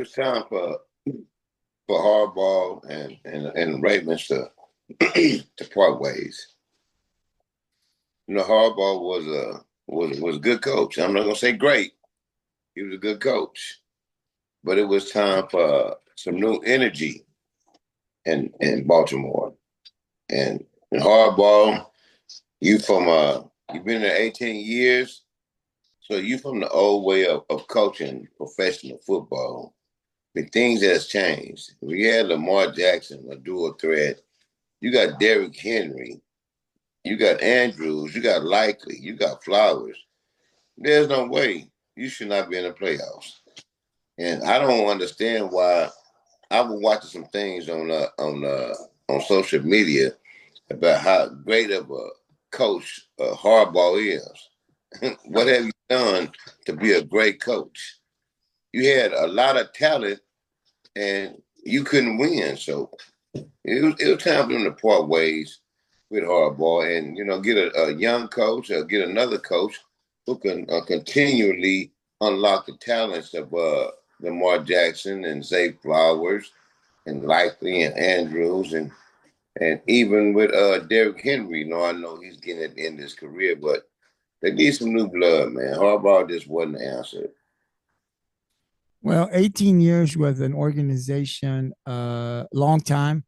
It's time for Harbaugh and Ravens to part ways. Harbaugh was a good coach. I'm not gonna say great. He was a good coach, but it was time for some new energy in Baltimore. And Harbaugh, you've been there 18 years, so you from the old way of coaching professional football. But things has changed. We had Lamar Jackson, a dual threat. You got Derrick Henry. You got Andrews. You got Likely. You got Flowers. There's no way you should not be in the playoffs. And I don't understand why. I was watching some things on social media about how great of a coach Harbaugh is. What have you done to be a great coach? You had a lot of talent and you couldn't win. So it was time for them to part ways with Harbaugh and get a young coach or get another coach who can continually unlock the talents of Lamar Jackson and Zay Flowers and Likely and Andrews and even with Derrick Henry. I know he's getting at the end of his career, but they need some new blood, man. Harbaugh just wasn't the answer. Well, 18 years with an organization, long time.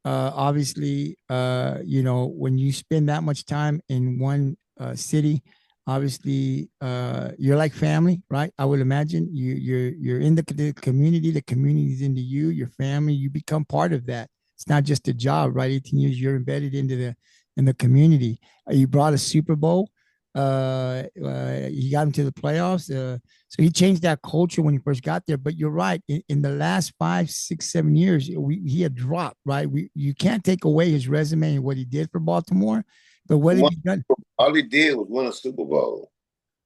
Obviously, when you spend that much time in one city, obviously, you're like family, right? I would imagine you're in the community. The community's into you, your family. You become part of that. It's not just a job, right? 18 years, you're embedded in the community. You brought a Super Bowl. He got into the playoffs. So he changed that culture when he first got there. But you're right. In the last 5, 6, 7 years, he had dropped, right? You can't take away his resume and what he did for Baltimore. But what have you done? All he did was win a Super Bowl.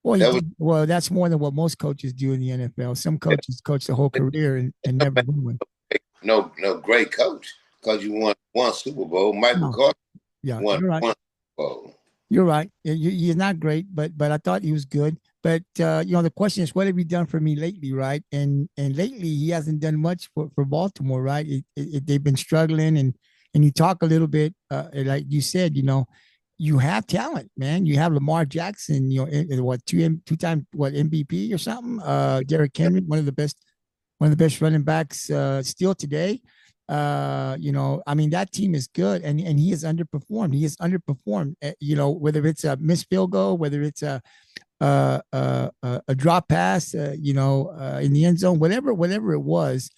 Well, well, that's more than what most coaches do in the NFL. Some coaches coach the whole career and never win one. No great coach because you won one Super Bowl. Michael Carter won right. one Super Bowl. You're right. He's not great, but I thought he was good. But the question is, what have you done for me lately, right? And lately he hasn't done much for Baltimore, right? They've been struggling, and you talk a little bit, like you said, you have talent, man. You have Lamar Jackson, what two-time MVP or something? Derrick Henry, one of the best running backs still today. I mean, that team is good, and he has underperformed. He has underperformed. Whether it's a missed field goal, whether it's a drop pass, in the end zone, whatever it was,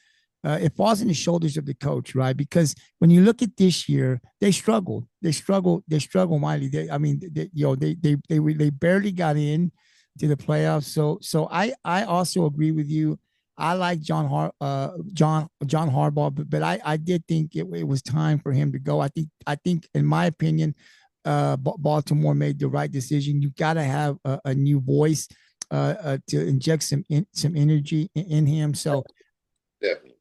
it falls on the shoulders of the coach, right? Because when you look at this year, they struggled. They struggled mightily. They barely got in to the playoffs. So I also agree with you. I like John Harbaugh, but I did think it was time for him to go. I think in my opinion, Baltimore made the right decision. You got to have a new voice to inject some energy in him. So definitely.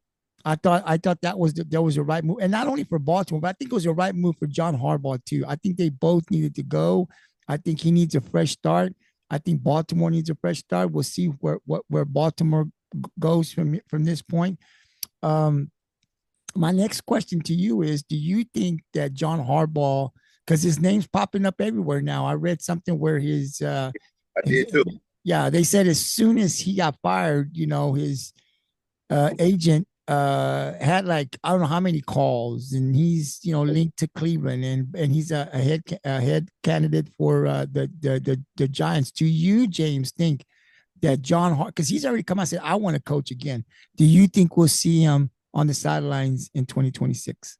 I thought that was the right move, and not only for Baltimore, but I think it was the right move for John Harbaugh too. I think they both needed to go. I think he needs a fresh start. I think Baltimore needs a fresh start. We'll see where Baltimore goes from this point. My next question to you is: do you think that John Harbaugh, because his name's popping up everywhere now? I read something where I did too. Yeah, they said as soon as he got fired, his agent had like I don't know how many calls, and he's linked to Cleveland, and he's a head candidate for the Giants. Do you, James, think that John Hart, because he's already come out and said I want to coach again? Do you think we'll see him on the sidelines in 2026?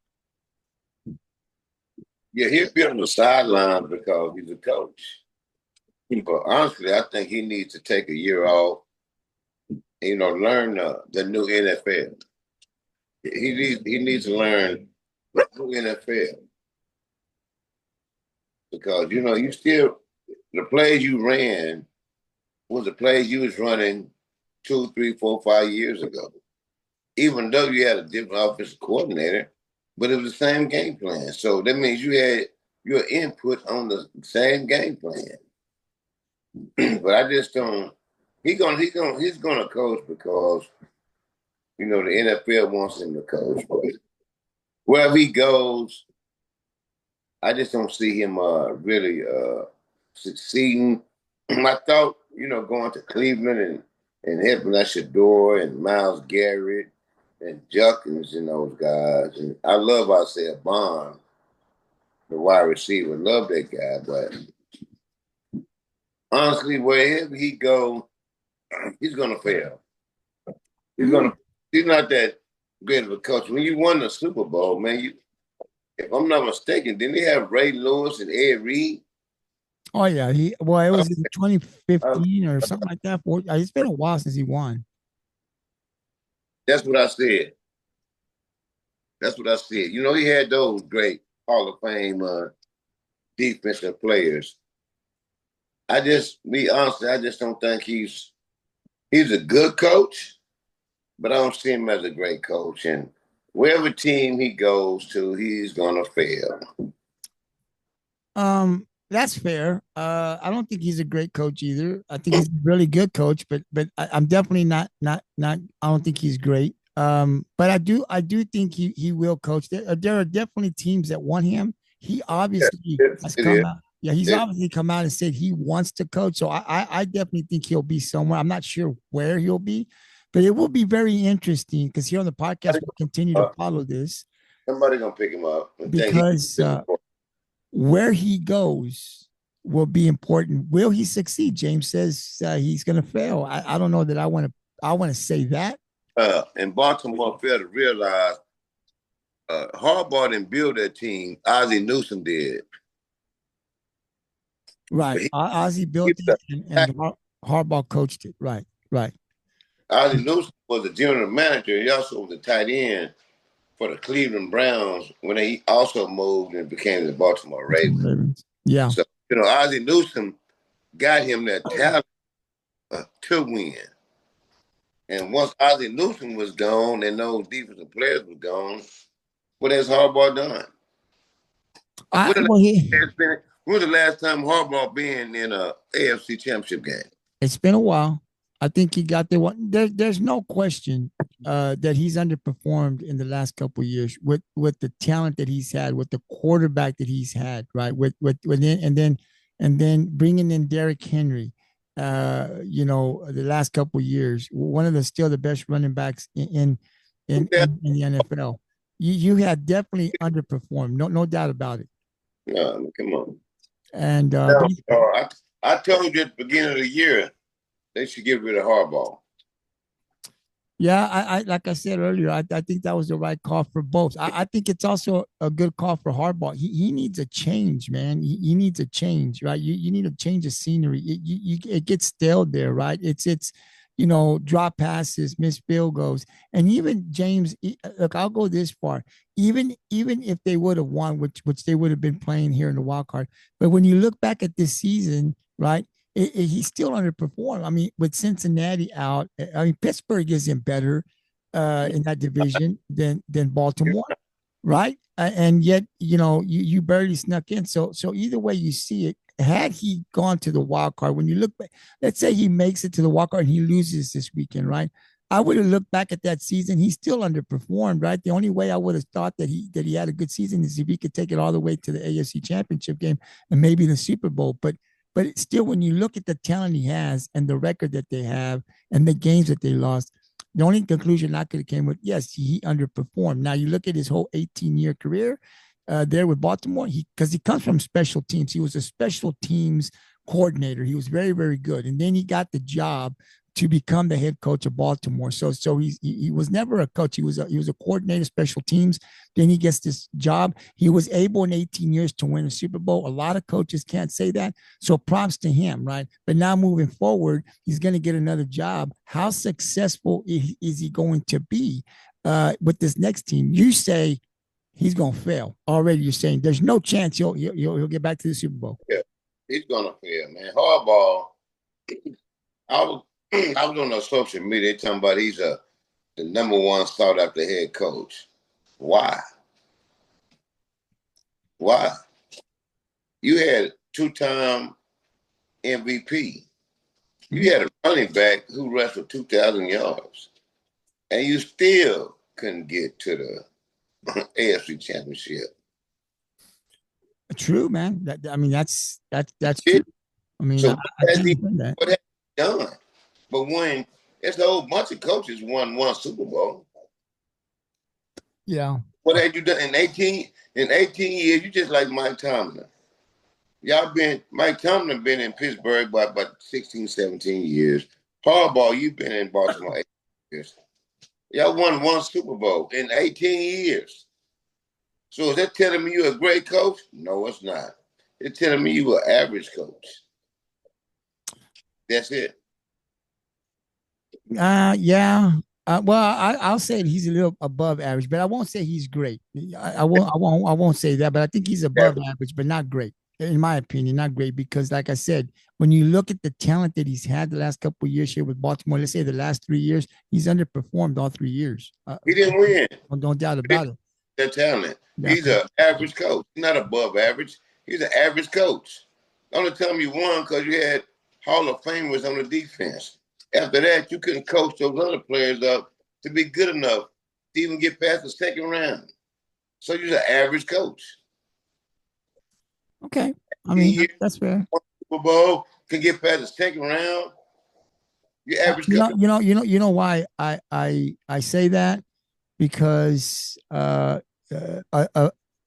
Yeah, he'll be on the sidelines because he's a coach. But honestly, I think he needs to take a year off. Learn the new NFL. He needs to learn the new NFL because you still the plays you ran was the plays you was running 2, 3, 4, 5 years ago. Even though you had a different offensive coordinator, but it was the same game plan. So that means you had your input on the same game plan. But I just don't. He's gonna coach because the NFL wants him to coach, but wherever he goes, I just don't see him really succeeding. I thought, going to Cleveland and helping us Shador and Miles Garrett and Junkins and those guys. And I love Isaiah Bond, the wide receiver. Love that guy. But honestly, wherever he go, he's gonna fail. He's not that great of a coach. When you won the Super Bowl, man, if I'm not mistaken, didn't they have Ray Lewis and Ed Reed? Oh yeah, it was in 2015 or something like that. It's been a while since he won. That's what I said. That's what I said. He had those great Hall of Fame defensive players. I just don't think he's a good coach, but I don't see him as a great coach. And wherever team he goes to, he's gonna fail. That's fair. I don't think he's a great coach either. I think he's a really good coach, but I'm definitely not. I don't think he's great. But I do think he will coach. There are definitely teams that want him. He obviously has come out. Yeah, he's obviously come out and said he wants to coach. So I definitely think he'll be somewhere. I'm not sure where he'll be, but it will be very interesting because here on the podcast we'll continue to follow this. Somebody gonna pick him up because where he goes will be important. Will he succeed? James says he's going to fail. I don't know that I want to say that. And Baltimore failed to realize Harbaugh didn't build that team. Ozzie Newsome did. Right. Ozzie built it and Harbaugh coached it. Right. Ozzie Newsome was the general manager. He also was the tight end for the Cleveland Browns when he also moved and became the Baltimore Ravens. Yeah. So, Ozzie Newsome got him that talent to win. And once Ozzie Newsome was gone and those defensive players were gone, what has Harbaugh done? When was the last time Harbaugh been in a AFC Championship game? It's been a while. I think he got there. There's no question that he's underperformed in the last couple of years with the talent that he's had, with the quarterback that he's had, right? And then bringing in Derrick Henry, the last couple of years, one of the best running backs in the NFL. You had definitely underperformed, no doubt about it. No, come on. And I told you at the beginning of the year they should get rid of Harbaugh. Yeah, I like I said earlier, I think that was the right call for both. I think it's also a good call for Harbaugh. He needs a change, man. He needs a change, right? You need a change of scenery. It gets stale there, right? It's drop passes, missed field goals, and even James. Look, I'll go this far. Even if they would have won, which they would have been playing here in the wild card, but when you look back at this season, right? He still underperformed. I mean, with Cincinnati out, Pittsburgh isn't better in that division than Baltimore, right? And yet, you barely snuck in. So either way you see it, had he gone to the wild card, when you look back, let's say he makes it to the wild card and he loses this weekend, right? I would have looked back at that season. He still underperformed, right? The only way I would have thought that he had a good season is if he could take it all the way to the AFC Championship game and maybe the Super Bowl, but still, when you look at the talent he has and the record that they have and the games that they lost, the only conclusion I could have came with, yes, he underperformed. Now you look at his whole 18-year career there with Baltimore, because he comes from special teams. He was a special teams coordinator. He was very, very good. And then he got the job to become the head coach of Baltimore. So he was never a coach. He was a coordinator, special teams. Then he gets this job. He was able in 18 years to win a Super Bowl. A lot of coaches can't say that. So props to him, right? But now moving forward, he's going to get another job. How successful is he going to be with this next team? You say he's going to fail. Already you're saying there's no chance he'll get back to the Super Bowl. Yeah, he's going to fail, man. Harbaugh, I was on social media talking about he's the number one sought after head coach. Why? You had 2-time MVP. You had a running back who rushed for 2,000 yards. and you still couldn't get to the AFC Championship. True, man. I mean, that's Yeah. true. I mean, So I can't defend that. what has he done? But when it's a whole bunch of coaches won one Super Bowl. Yeah. What had you done in 18 years? You just like Mike Tomlin. Mike Tomlin been in Pittsburgh by about 16, 17 years. Harbaugh, you've been in Baltimore 8 years. Y'all won one Super Bowl in 18 years. So is that telling me you're a great coach? No, it's not. It's telling me you're an average coach. That's it. Yeah. Well, I'll say he's a little above average, but I won't say he's great. I won't say that, but I think he's above average, but not great, in my opinion, not great because, like I said, when you look at the talent that he's had the last couple of years here with Baltimore, let's say the last 3 years, he's underperformed all 3 years. He didn't win. No doubt about it. The talent. He's Definitely. an average coach. He's not above average. He's an average coach. The only time you won because you had Hall of Famers on the defense. After that, you couldn't coach those other players up to be good enough to even get past the second round. So you're an average coach. Okay, I mean that's fair. Super Bowl can get past the second round. You're average coach. You know why I say that because a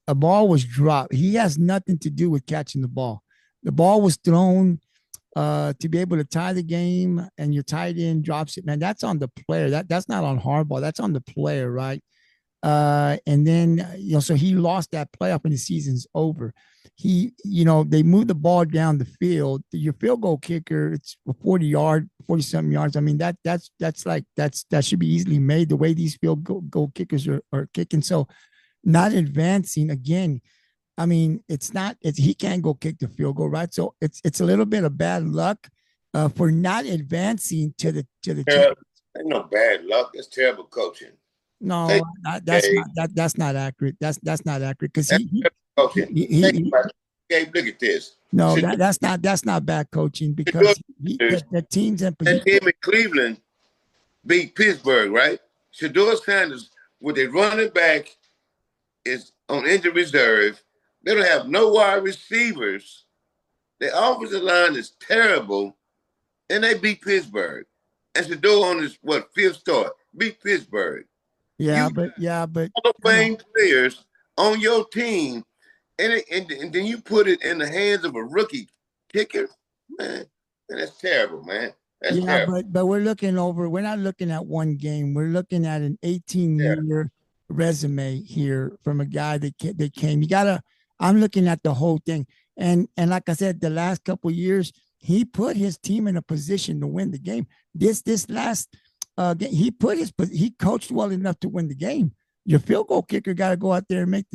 ball was dropped. He has nothing to do with catching the ball. The ball was thrown to be able to tie the game, and your tight end drops it. Man, that's on the player. That's not on Harbaugh. That's on the player, right? And then so he lost that playoff, and the season's over. They moved the ball down the field. Your field goal kicker, it's a 40-something yards. I mean, that should be easily made the way these field goal kickers are kicking. So not advancing again. I mean, he can't go kick the field goal, right? So it's a little bit of bad luck for not advancing to the Ain't no bad luck. It's terrible coaching. No, that's not accurate. That's not accurate because Gabe, look at this. No, that's not bad coaching because the teams in position. That team in Cleveland beat Pittsburgh, right? Shedeur Sanders with a running back is on injured reserve. They don't have no wide receivers. The offensive line is terrible, and they beat Pittsburgh. And Shedeur on his fifth start beat Pittsburgh. But Hall of Fame players on your team, and then you put it in the hands of a rookie kicker, man. That's terrible, man. That's terrible. But we're not looking at one game. We're looking at an 18-year resume here from a guy that came. I'm looking at the whole thing. And like I said, the last couple of years, he put his team in a position to win the game. This last he coached well enough to win the game. Your field goal kicker got to go out there and make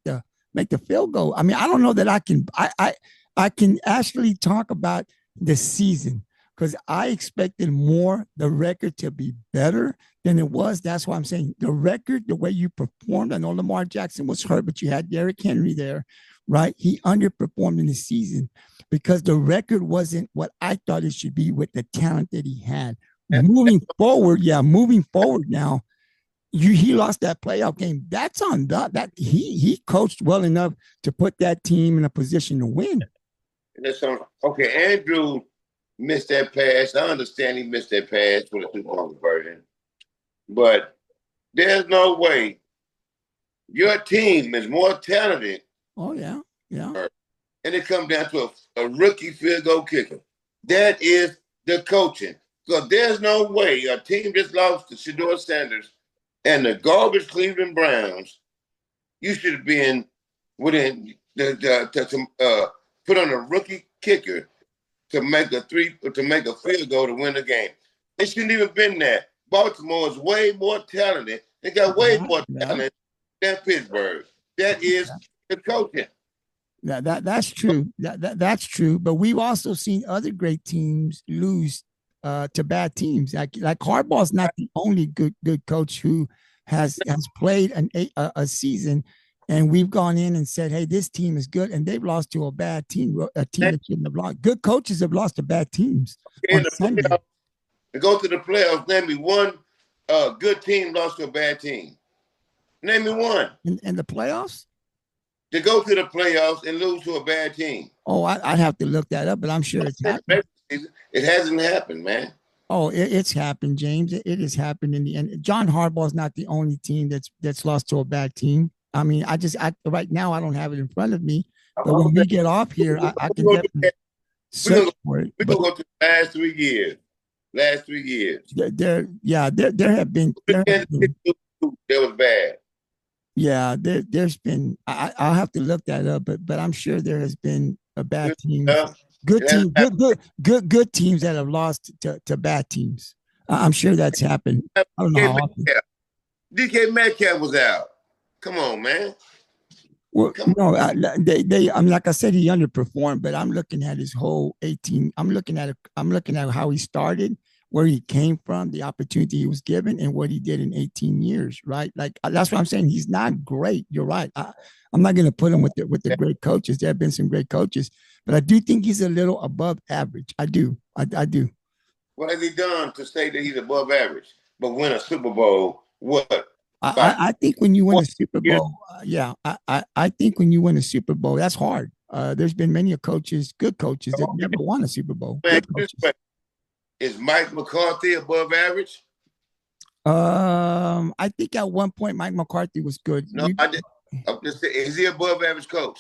the field goal. I mean, I don't know that I can actually talk about the season because I expected the record to be better than it was. That's why I'm saying the record, the way you performed. I know Lamar Jackson was hurt, but you had Derrick Henry there, right? He underperformed in the season because the record wasn't what I thought it should be with the talent that he had. Moving forward now, he lost that playoff game. That's on that he coached well enough to put that team in a position to win. Okay, Andrew missed that pass. I understand he missed that pass for the Super Bowl version, but there's no way your team is more talented. Oh yeah. And it comes down to a rookie field goal kicker. That is the coaching. Because there's no way a team just lost to Shedeur Sanders and the garbage Cleveland Browns. You should have been within to put on a rookie kicker to make a field goal to win the game. They shouldn't even been there. Baltimore is way more talented. They got way more talent than Pittsburgh. That is the coaching. That's true. That's true. But we've also seen other great teams lose to bad teams. Like Harbaugh's not the only good coach who has played a season, and we've gone in and said, "Hey, this team is good," and they've lost to a bad team, a team that shouldn't have lost. Good coaches have lost to bad teams. To go to the playoffs, name me one good team lost to a bad team? Name me one. In the playoffs? To go to the playoffs and lose to a bad team. Oh, I'd have to look that up, but I'm sure it's happened. It hasn't happened, man. Oh, it's happened, James. It has happened in the end. John Harbaugh is not the only team that's lost to a bad team. I mean, right now I don't have it in front of me, but when we get off here, I can definitely search for it. We're gonna go to the last 3 years. Last 3 years. There have been that was bad. Yeah, there's been. I'll have to look that up, but I'm sure there has been a bad team, good teams that have lost to bad teams. I'm sure that's happened. I don't know how often. DK Metcalf was out. Come on, man. Well, no, they. I'm like I said, he underperformed, but I'm looking at his whole 18. I'm looking at how he started, where he came from, the opportunity he was given, and what he did in 18 years, right? Like that's what I'm saying. He's not great. You're right. I'm not going to put him with the great coaches. There have been some great coaches, but I do think he's a little above average. I do. I do. What has he done to say that he's above average, but win a Super Bowl? What? I think when you win a Super Bowl, I think when you win a Super Bowl, that's hard. There's been many coaches, good coaches, that never won a Super Bowl. Man, is Mike McCarthy above average? I think at one point Mike McCarthy was good. No, I'm just saying, is he above average coach?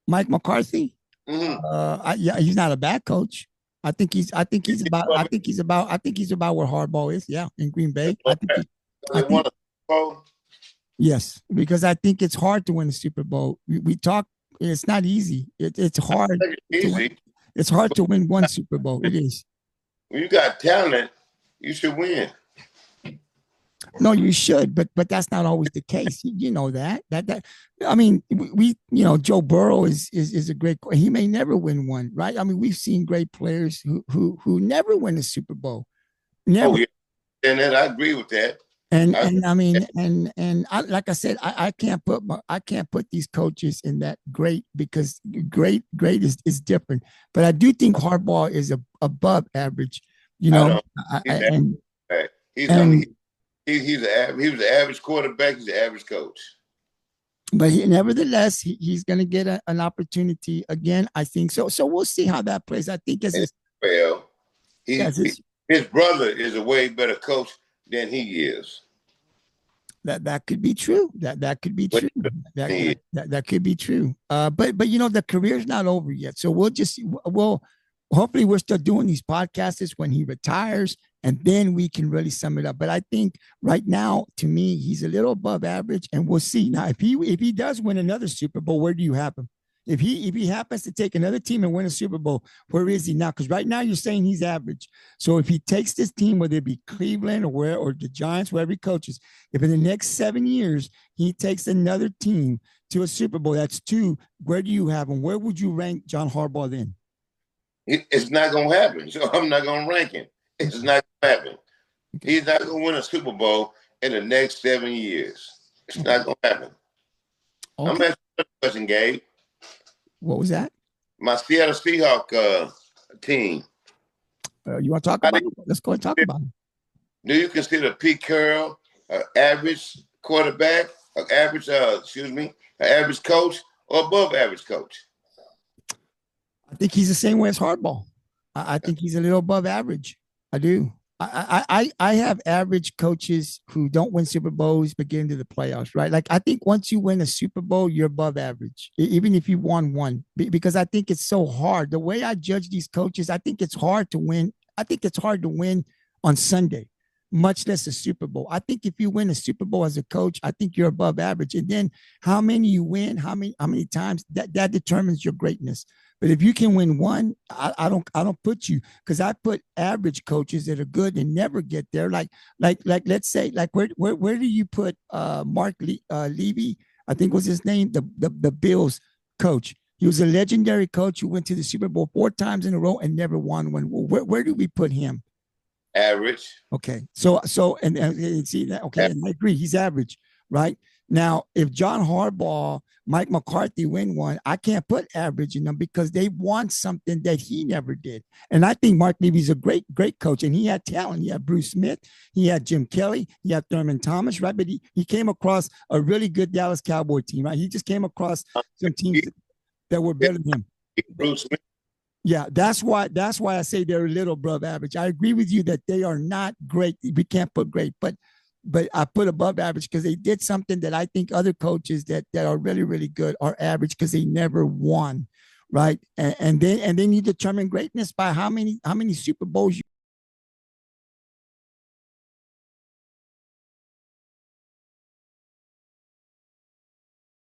Mike McCarthy? Mm-hmm. Yeah, he's not a bad coach. I think he's about where Harbaugh is. Yeah, in Green Bay. Yes, because I think it's hard to win a Super Bowl. We talk. It's not easy. It's hard. It's hard to win one Super Bowl. It is. When you got talent, you should win. No, you should, but that's not always the case. You know that. I mean, Joe Burrow is a great. He may never win one, right? I mean, we've seen great players who never win a Super Bowl. Never. Oh, yeah. And then I agree with that. And I mean, like I said, I can't put these coaches in that great, because great is different. But I do think Harbaugh is above average. You know, he was an average quarterback. He's an average coach. But nevertheless, he's going to get an opportunity again, I think. So we'll see how that plays. I think his brother is a way better coach than he is. That could be true. That could be true. That could be true. But the career's not over yet. So hopefully we're still doing these podcasts when he retires, and then we can really sum it up. But I think right now, to me, he's a little above average, and we'll see. Now, if he does win another Super Bowl, where do you have him? If he happens to take another team and win a Super Bowl, where is he now? Because right now you're saying he's average. So if he takes this team, whether it be Cleveland or the Giants, wherever he coaches, if in the next 7 years he takes another team to a Super Bowl, that's 2. Where do you have him? Where would you rank John Harbaugh then? It's not going to happen. So I'm not going to rank him. It's not going to happen. Okay. He's not going to win a Super Bowl in the next 7 years. It's not going to happen. Okay. I'm asking a question, Gabe. What was that? My Seattle Seahawks team. You want to talk about it? Let's go and talk about it. Do you consider Pete Carroll an average quarterback, an average coach, or above average coach? I think he's the same way as Harbaugh. I think he's a little above average. I do. I have average coaches who don't win Super Bowls but get into the playoffs, right? Like, I think once you win a Super Bowl, you're above average, even if you won one, because I think it's so hard. The way I judge these coaches, I think it's hard to win. I think it's hard to win on Sunday, much less a Super Bowl. I think if you win a Super Bowl as a coach, I think you're above average. And then how many you win, how many times, that determines your greatness. But if you can win one, I don't put you, because I put average coaches that are good and never get there. Like let's say, like where do you put Mark Levy? I think was his name, the Bills coach. He was a legendary coach who went to the Super Bowl 4 times in a row and never won one. Where do we put him? Average. Okay, so and see that. Okay, and I agree, he's average, right? Now, if John Harbaugh, Mike McCarthy win one, I can't put average in them because they won something that he never did. And I think Mark Levy's a great coach, and he had talent. He had Bruce Smith, he had Jim Kelly, he had Thurman Thomas, right? But he came across a really good Dallas Cowboy team, right? He just came across some teams that were better than him. Bruce Smith. Yeah, that's why I say they're a little above average. I agree with you that they are not great. We can't put great, but I put above average because they did something that I think other coaches that are really, really good are average because they never won, right? And then you determine greatness by how many Super Bowls you